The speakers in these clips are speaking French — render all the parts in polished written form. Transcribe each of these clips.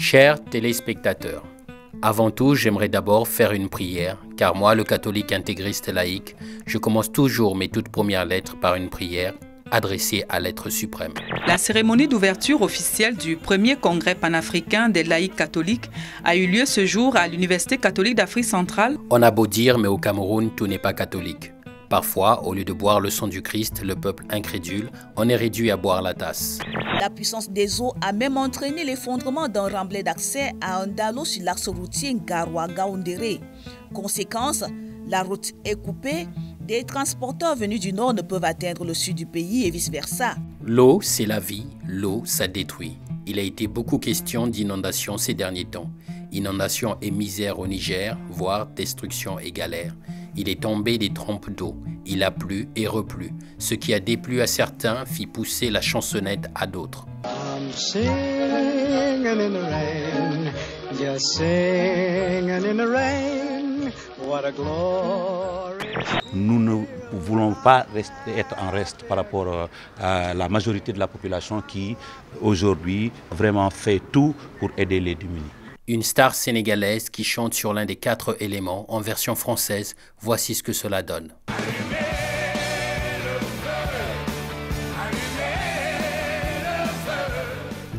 Chers téléspectateurs, avant tout, j'aimerais d'abord faire une prière, car moi, le catholique intégriste laïque, je commence toujours mes toutes premières lettres par une prière adressée à l'être suprême. La cérémonie d'ouverture officielle du premier congrès panafricain des laïcs catholiques a eu lieu ce jour à l'Université catholique d'Afrique centrale. On a beau dire, mais au Cameroun, tout n'est pas catholique. Parfois, au lieu de boire le sang du Christ, le peuple incrédule, on est réduit à boire la tasse. La puissance des eaux a même entraîné l'effondrement d'un remblai d'accès à un dallo sur l'axe routier Garoua-Gaoundéré. Conséquence, la route est coupée, des transporteurs venus du nord ne peuvent atteindre le sud du pays et vice-versa. L'eau, c'est la vie, l'eau, ça détruit. Il a été beaucoup question d'inondations ces derniers temps. Inondations et misère au Niger, voire destruction et galère. Il est tombé des trompes d'eau, il a plu et replu. Ce qui a déplu à certains fit pousser la chansonnette à d'autres. Nous ne voulons pas être en reste par rapport à la majorité de la population qui, aujourd'hui, vraiment fait tout pour aider les démunis. Une star sénégalaise qui chante sur l'un des 4 éléments en version française, voici ce que cela donne.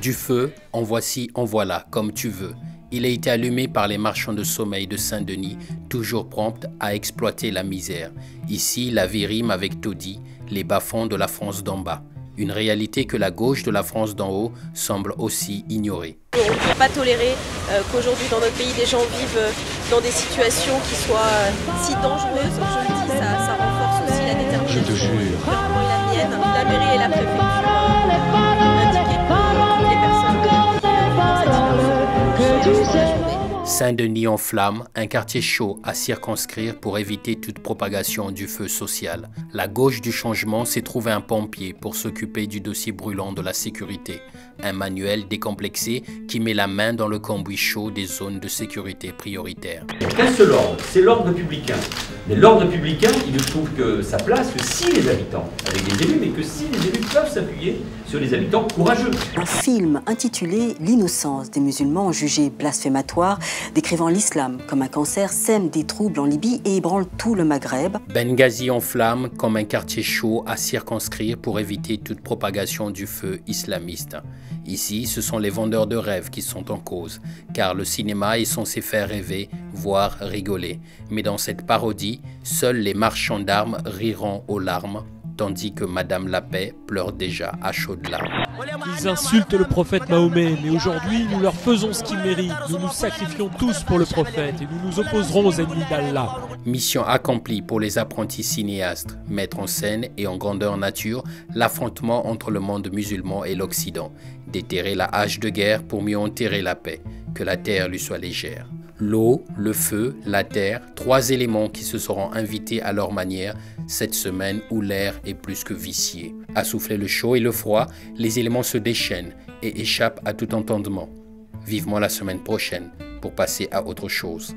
Du feu, en voici, en voilà, comme tu veux. Il a été allumé par les marchands de sommeil de Saint-Denis, toujours prompts à exploiter la misère. Ici, la vie rime avec taudis, les bas-fonds de la France d'en bas. Une réalité que la gauche de la France d'en haut semble aussi ignorer. On ne peut pas tolérer qu'aujourd'hui dans notre pays des gens vivent dans des situations qui soient si dangereuses. Je le dis, ça renforce aussi la détermination. Je te jure. La mienne, la mairie et la préfecture indiquaient que les personnes qui vivent dans cette situation. Saint-Denis en flammes, un quartier chaud à circonscrire pour éviter toute propagation du feu social. La gauche du changement s'est trouvé un pompier pour s'occuper du dossier brûlant de la sécurité. Un manuel décomplexé qui met la main dans le cambouis chaud des zones de sécurité prioritaires. Un seul ordre, c'est l'ordre républicain. Mais l'ordre républicain, il ne trouve que sa place que si les habitants, avec des élus, mais que si les élus peuvent s'appuyer sur les habitants courageux. Un film intitulé « L'innocence des musulmans jugés blasphématoires » décrivant l'islam comme un cancer sème des troubles en Libye et ébranle tout le Maghreb. Benghazi en flammes comme un quartier chaud à circonscrire pour éviter toute propagation du feu islamiste. Ici, ce sont les vendeurs de rêves qui sont en cause, car le cinéma est censé faire rêver, voire rigoler. Mais dans cette parodie, seuls les marchands d'armes riront aux larmes, tandis que Madame la Paix pleure déjà à chaudes larmes. Ils insultent le prophète Mahomet, mais aujourd'hui nous leur faisons ce qu'ils méritent. Nous nous sacrifions tous pour le prophète et nous nous opposerons aux ennemis d'Allah. Mission accomplie pour les apprentis cinéastes, mettre en scène et en grandeur nature l'affrontement entre le monde musulman et l'Occident, déterrer la hache de guerre pour mieux enterrer la paix, que la terre lui soit légère. L'eau, le feu, la terre, 3 éléments qui se seront invités à leur manière cette semaine où l'air est plus que vicié. À souffler le chaud et le froid, les éléments se déchaînent et échappent à tout entendement. Vivement la semaine prochaine pour passer à autre chose.